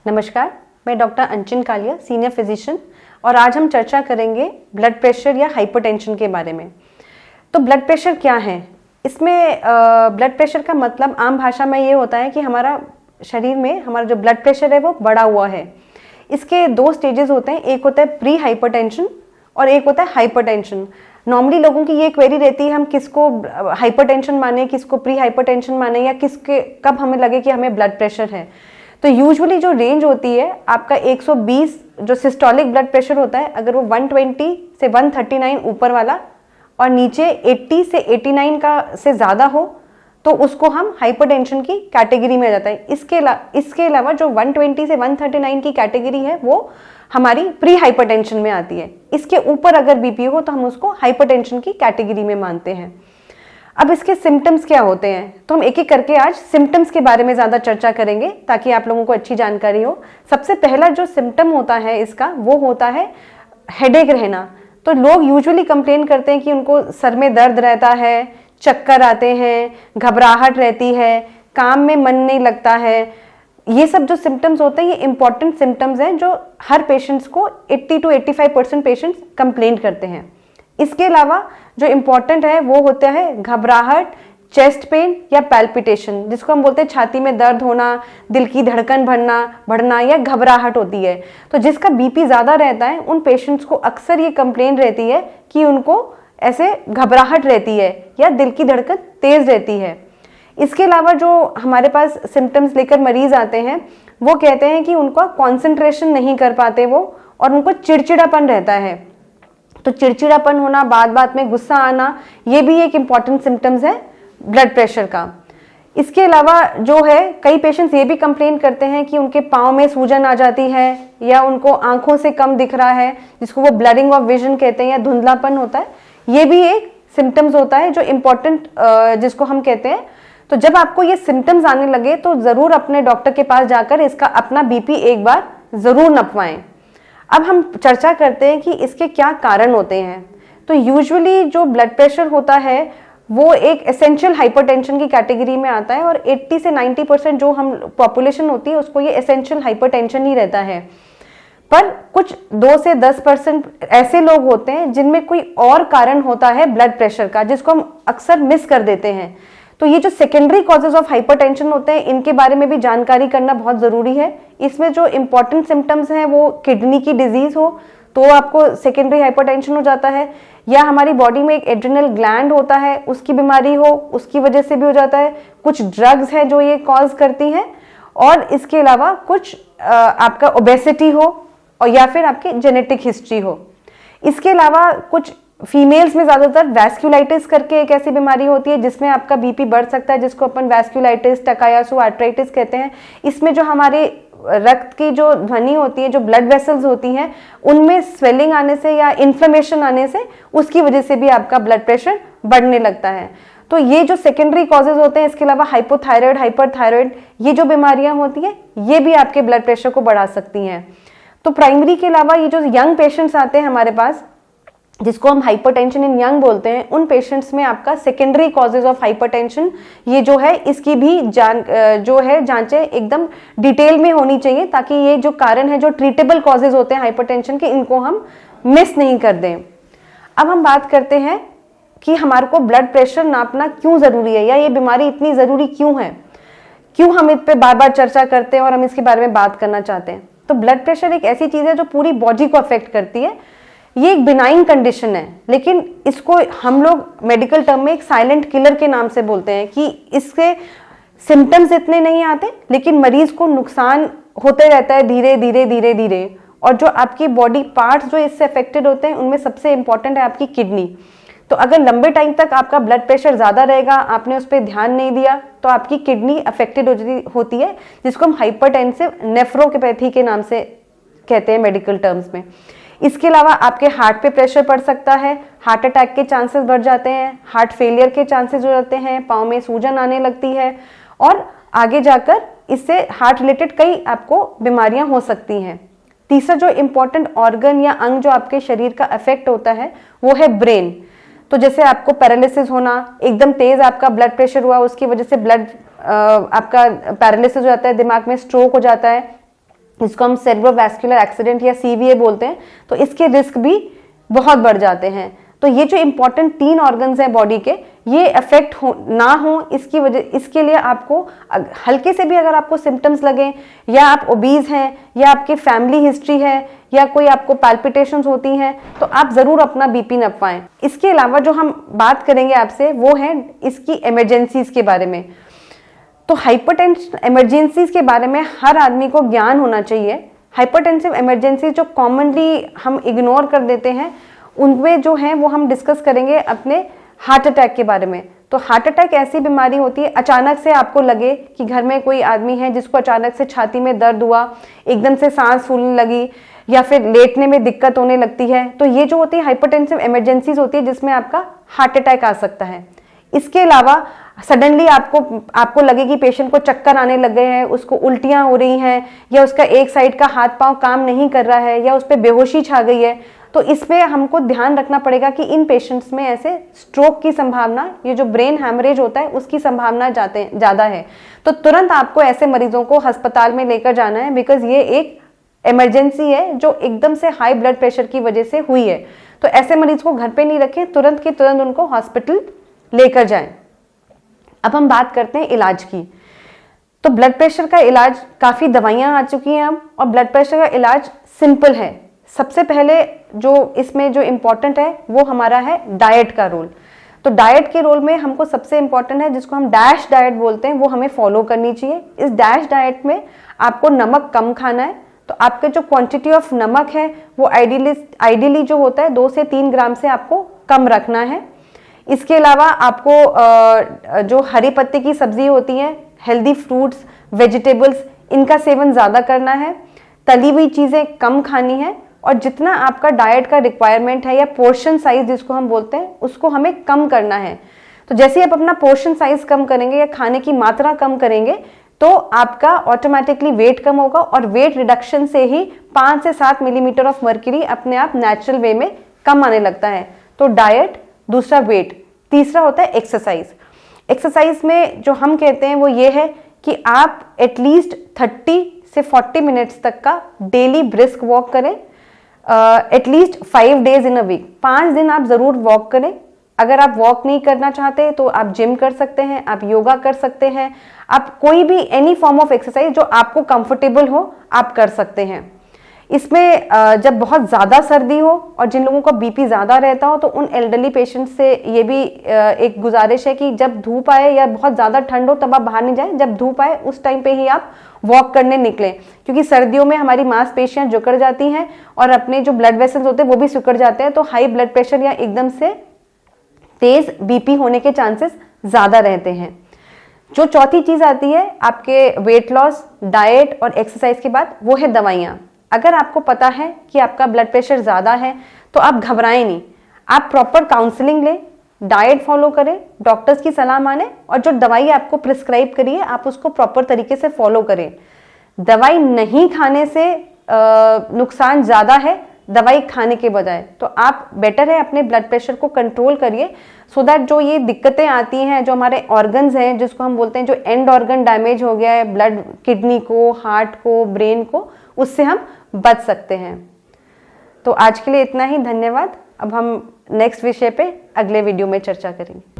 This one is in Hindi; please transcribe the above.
नमस्कार, मैं डॉक्टर अंचन कालिया, सीनियर फिजिशियन, और आज हम चर्चा करेंगे ब्लड प्रेशर या हाइपरटेंशन के बारे में। तो ब्लड प्रेशर क्या है? इसमें ब्लड प्रेशर का मतलब आम भाषा में ये होता है कि हमारा शरीर में हमारा जो ब्लड प्रेशर है वो बढ़ा हुआ है। इसके दो स्टेजेस होते हैं, एक होता है प्री हाइपरटेंशन और एक होता है हाइपरटेंशन। नॉर्मली लोगों की ये क्वेरी रहती है, हम किसको हाइपरटेंशन माने, किसको प्री हाइपरटेंशन माने, या किसके कब हमें लगे कि हमें ब्लड प्रेशर है। तो यूजुअली जो रेंज होती है आपका 120 जो सिस्टोलिक ब्लड प्रेशर होता है, अगर वो 120 से 139 ऊपर वाला और नीचे 80 से 89 का से ज़्यादा हो तो उसको हम हाइपरटेंशन की कैटेगरी में आ जाता है। इसके अलावा जो 120 से 139 की कैटेगरी है वो हमारी प्री हाइपरटेंशन में आती है। इसके ऊपर अगर बीपी हो तो हम उसको हाइपरटेंशन की कैटेगरी में मानते हैं। अब इसके सिम्टम्स क्या होते हैं, तो हम एक एक करके आज सिम्टम्स के बारे में ज़्यादा चर्चा करेंगे ताकि आप लोगों को अच्छी जानकारी हो। सबसे पहला जो सिम्टम होता है इसका वो होता है हेडेक रहना। तो लोग यूजुअली कंप्लेन करते हैं कि उनको सर में दर्द रहता है, चक्कर आते हैं, घबराहट रहती है, काम में मन नहीं लगता है। ये सब जो सिम्टम्स होते हैं ये इंपॉर्टेंट सिम्टम्स हैं जो हर पेशेंट्स को 80 to 85% पेशेंट्स कंप्लेन करते हैं। इसके अलावा जो इम्पॉर्टेंट है वो होता है घबराहट, चेस्ट पेन या पैल्पिटेशन, जिसको हम बोलते हैं छाती में दर्द होना, दिल की धड़कन बढ़ना या घबराहट होती है। तो जिसका बीपी ज़्यादा रहता है उन पेशेंट्स को अक्सर ये कंप्लेन रहती है कि उनको ऐसे घबराहट रहती है या दिल की धड़कन तेज़ रहती है। इसके अलावा जो हमारे पास सिम्टम्स लेकर मरीज आते हैं वो कहते हैं कि उनका कॉन्सेंट्रेशन नहीं कर पाते वो, और उनको चिड़चिड़ापन रहता है। तो चिड़चिड़ापन होना, बात में गुस्सा आना, ये भी एक इम्पॉर्टेंट सिम्टम्स है ब्लड प्रेशर का। इसके अलावा जो है कई पेशेंट्स ये भी कंप्लेन करते हैं कि उनके पाँव में सूजन आ जाती है या उनको आंखों से कम दिख रहा है, जिसको वो ब्लरिंग ऑफ विजन कहते हैं, या धुंधलापन होता है। ये भी एक सिम्टम्स होता है जो इम्पॉर्टेंट जिसको हम कहते हैं। तो जब आपको ये सिम्टम्स आने लगे तो ज़रूर अपने डॉक्टर के पास जाकर इसका अपना बीपी एक बार ज़रूर नपवाएं। अब हम चर्चा करते हैं कि इसके क्या कारण होते हैं। तो यूजुअली जो ब्लड प्रेशर होता है वो एक एसेंशियल हाइपरटेंशन की कैटेगरी में आता है, और 80 से 90% जो हम पॉपुलेशन होती है उसको ये एसेंशियल हाइपरटेंशन ही रहता है। पर कुछ 2 से 10% ऐसे लोग होते हैं जिनमें कोई और कारण होता है ब्लड प्रेशर का, जिसको हम अक्सर मिस कर देते हैं। तो ये जो सेकेंडरी कॉजेज ऑफ हाइपरटेंशन होते हैं इनके बारे में भी जानकारी करना बहुत ज़रूरी है। इसमें जो इम्पॉर्टेंट सिम्टम्स हैं वो किडनी की डिजीज़ हो तो आपको सेकेंडरी हाइपरटेंशन हो जाता है, या हमारी बॉडी में एक एड्रिनल ग्लैंड होता है उसकी बीमारी हो, उसकी वजह से भी हो जाता है। कुछ ड्रग्स हैं जो ये कॉज करती हैं, और इसके अलावा कुछ आपका ओबेसिटी हो और या फिर आपकी जेनेटिक हिस्ट्री हो। इसके अलावा कुछ फीमेल्स में ज़्यादातर वैस्कुलाइटिस करके एक ऐसी बीमारी होती है जिसमें आपका बीपी बढ़ सकता है, जिसको अपन वैस्कुलाइटिस, टकायासु आर्थराइटिस कहते हैं। इसमें जो हमारे रक्त की जो ध्वनि होती है, जो ब्लड वेसल्स होती हैं, उनमें स्वेलिंग आने से या इन्फ्लेमेशन आने से उसकी वजह से भी आपका ब्लड प्रेशर बढ़ने लगता है। तो ये जो सेकेंडरी कॉजेज होते हैं, इसके अलावा हाइपोथायराइड, हाइपरथायराइड, ये जो बीमारियां होती हैं ये भी आपके ब्लड प्रेशर को बढ़ा सकती हैं। तो प्राइमरी के अलावा ये जो यंग पेशेंट्स आते हैं हमारे पास, जिसको हम हाइपरटेंशन इन यंग बोलते हैं, उन पेशेंट्स में आपका सेकेंडरी कॉजेज ऑफ हाइपरटेंशन ये जो है इसकी भी जांचें एकदम डिटेल में होनी चाहिए, ताकि ये जो कारण है, जो ट्रीटेबल कॉजेज होते हैं हाइपरटेंशन के, इनको हम मिस नहीं कर दें। अब हम बात करते हैं कि हमारे को ब्लड प्रेशर नापना क्यों ज़रूरी है, या ये बीमारी इतनी ज़रूरी क्यों है, क्यों हम इस पर बार बार चर्चा करते हैं और हम इसके बारे में बात करना चाहते हैं। तो ब्लड प्रेशर एक ऐसी चीज़ है जो पूरी बॉडी को अफेक्ट करती है। ये एक बिनाइन कंडीशन है, लेकिन इसको हम लोग मेडिकल टर्म में एक साइलेंट किलर के नाम से बोलते हैं कि इसके सिम्टम्स इतने नहीं आते लेकिन मरीज को नुकसान होते रहता है धीरे धीरे। और जो आपकी बॉडी पार्ट्स जो इससे अफेक्टेड होते हैं उनमें सबसे इंपॉर्टेंट है आपकी किडनी। तो अगर लंबे टाइम तक आपका ब्लड प्रेशर ज़्यादा रहेगा, आपने उस पर ध्यान नहीं दिया, तो आपकी किडनी अफेक्टेड होती है, जिसको हम हाइपरटेंसिव नेफ्रोपैथी के नाम से कहते हैं मेडिकल टर्म्स में। इसके अलावा आपके हार्ट पे प्रेशर पड़ सकता है, हार्ट अटैक के चांसेस बढ़ जाते हैं, हार्ट फेलियर के चांसेस हो जाते हैं, पाँव में सूजन आने लगती है, और आगे जाकर इससे हार्ट रिलेटेड कई आपको बीमारियां हो सकती हैं। तीसरा जो इम्पॉर्टेंट ऑर्गन या अंग जो आपके शरीर का अफेक्ट होता है वो है ब्रेन। तो जैसे आपको पैरालिसिस होना, एकदम तेज आपका ब्लड प्रेशर हुआ, उसकी वजह से आपका पैरालिसिस हो जाता है, दिमाग में स्ट्रोक हो जाता है, इसको हम सेरेब्रोवैस्कुलर एक्सीडेंट या सीवीए बोलते हैं, तो इसके रिस्क भी बहुत बढ़ जाते हैं। तो ये जो इंपॉर्टेंट 3 ऑर्गन्स हैं बॉडी के, ये अफेक्ट ना हो इसके लिए आपको हल्के से भी अगर आपको सिम्टम्स लगे, या आप ओबीज हैं, या आपके फैमिली हिस्ट्री है, या कोई आपको पैल्पिटेशंस होती हैं, तो आप जरूर अपना बीपी नपवाएं। इसके अलावा जो हम बात करेंगे आपसे वो है इसकी इमरजेंसीज के बारे में। तो हाइपरटेंशन इमरजेंसीज के बारे में हर आदमी को ज्ञान होना चाहिए। हाइपरटेंसिव इमरजेंसी जो कॉमनली हम इग्नोर कर देते हैं, उनमें जो है वो हम डिस्कस करेंगे अपने हार्ट अटैक के बारे में। तो हार्ट अटैक ऐसी बीमारी होती है, अचानक से आपको लगे कि घर में कोई आदमी है जिसको अचानक से छाती में दर्द हुआ, एकदम से सांस फूलने लगी, या फिर लेटने में दिक्कत होने लगती है, तो ये जो होती है हाइपरटेंसिव इमरजेंसीज होती है जिसमें आपका हार्ट अटैक आ सकता है। इसके अलावा सडनली आपको लगे कि पेशेंट को चक्कर आने लग गए हैं, उसको उल्टियां हो रही हैं, या उसका एक साइड का हाथ पांव काम नहीं कर रहा है, या उस पर बेहोशी छा गई है, तो इसमें हमको ध्यान रखना पड़ेगा कि इन पेशेंट्स में ऐसे स्ट्रोक की संभावना, ये जो ब्रेन हैमरेज होता है उसकी संभावना ज़्यादा है। तो तुरंत आपको ऐसे मरीजों को अस्पताल में लेकर जाना है, बिकॉज ये एक इमरजेंसी है जो एकदम से हाई ब्लड प्रेशर की वजह से हुई है। तो ऐसे मरीज को घर पे नहीं रखें, तुरंत के तुरंत उनको हॉस्पिटल लेकर जाएं। अब हम बात करते हैं इलाज की। तो ब्लड प्रेशर का इलाज, काफ़ी दवाइयाँ आ चुकी हैं अब, और ब्लड प्रेशर का इलाज सिंपल है। सबसे पहले जो इसमें जो इम्पोर्टेंट है वो हमारा है डाइट का रोल। तो डाइट के रोल में हमको सबसे इम्पोर्टेंट है, जिसको हम डैश डाइट बोलते हैं, वो हमें फॉलो करनी चाहिए। इस डैश डाइट में आपको नमक कम खाना है। तो आपके जो क्वांटिटी ऑफ नमक है वो आइडियली जो होता है 2 से 3 ग्राम से आपको कम रखना है। इसके अलावा आपको जो हरी पत्ते की सब्जी होती है, हेल्दी फ्रूट्स, वेजिटेबल्स, इनका सेवन ज़्यादा करना है। तली हुई चीज़ें कम खानी है, और जितना आपका डाइट का रिक्वायरमेंट है या पोर्शन साइज जिसको हम बोलते हैं, उसको हमें कम करना है। तो जैसे आप अपना पोर्शन साइज कम करेंगे या खाने की मात्रा कम करेंगे, तो आपका ऑटोमेटिकली वेट कम होगा, और वेट रिडक्शन से ही 5 से 7 मिलीमीटर ऑफ मर्क्यूरी अपने आप नेचुरल वे में कम आने लगता है। तो डाइट, दूसरा वेट, तीसरा होता है एक्सरसाइज। एक्सरसाइज में जो हम कहते हैं वो ये है कि आप एटलीस्ट 30 से 40 मिनट्स तक का डेली ब्रिस्क वॉक करें, at least 5 days in a week. 5 दिन आप जरूर वॉक करें। अगर आप वॉक नहीं करना चाहते तो आप जिम कर सकते हैं, आप योगा कर सकते हैं, आप कोई भी एनी फॉर्म ऑफ एक्सरसाइज जो आपको कंफर्टेबल हो आप कर सकते हैं। इसमें जब बहुत ज़्यादा सर्दी हो और जिन लोगों का बीपी ज़्यादा रहता हो, तो उन एल्डरली पेशेंट से ये भी एक गुजारिश है कि जब धूप आए या बहुत ज़्यादा ठंड हो तब आप बाहर नहीं जाएं, जब धूप आए उस टाइम पे ही आप वॉक करने निकलें, क्योंकि सर्दियों में हमारी मांसपेशियां जकड़ जाती हैं और अपने जो ब्लड वेसल्स होते हैं वो भी सिकुड़ जाते हैं। तो हाई ब्लड प्रेशर या एकदम से तेज बीपी होने के चांसेस ज़्यादा रहते हैं। जो चौथी चीज़ आती है आपके वेट लॉस, डाइट और एक्सरसाइज के बाद, वो है दवाइयाँ। अगर आपको पता है कि आपका ब्लड प्रेशर ज़्यादा है तो आप घबराएं नहीं, आप प्रॉपर काउंसलिंग लें, डाइट फॉलो करें, डॉक्टर्स की सलाह माने, और जो दवाई आपको प्रिस्क्राइब करी है आप उसको प्रॉपर तरीके से फॉलो करें। दवाई नहीं खाने से नुकसान ज़्यादा है दवाई खाने के बजाय, तो आप बेटर है अपने ब्लड प्रेशर को कंट्रोल करिए, सो दैट जो ये दिक्कतें आती हैं, जो हमारे ऑर्गन्स हैं जिसको हम बोलते हैं जो एंड ऑर्गन डैमेज हो गया है, ब्लड, किडनी को, हार्ट को, ब्रेन को, उससे हम बच सकते हैं। तो आज के लिए इतना ही, धन्यवाद। अब हम नेक्स्ट विषय पे अगले वीडियो में चर्चा करेंगे।